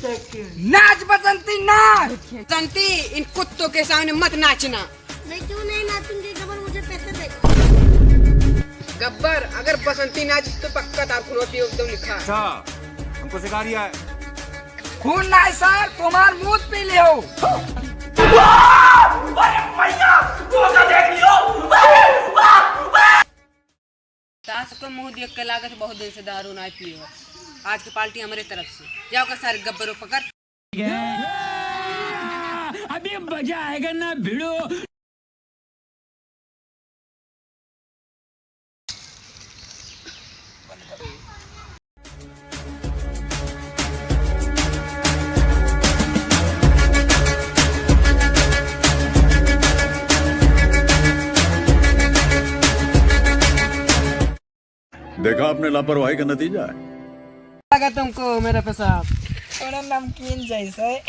नाच बसंती नाच। बसंती, इन कुत्तों के सामने मत नाचना। मैं क्यों नहीं नाचूंगी? गब्बर मुझे पैसे दे। गब्बर, अगर बसंती नाची तो पक्का तार खुनौती एकदम लिखा। अच्छा, हमको सिखा रिया है। खून ना है सर, तुम्हार मुंह पी ले हो। सास को मुंह देख के लागत बहुत दिन से दारू ना पिए। आज की पार्टी हमारे तरफ से। जाओ का सारे गब्बरों पकड़। अभी मजा आएगा ना भिड़ो। देखा आपने लापरवाही का नतीजा है। तुमको मेरे पे साहब थोड़ा नमकीन जैसा है।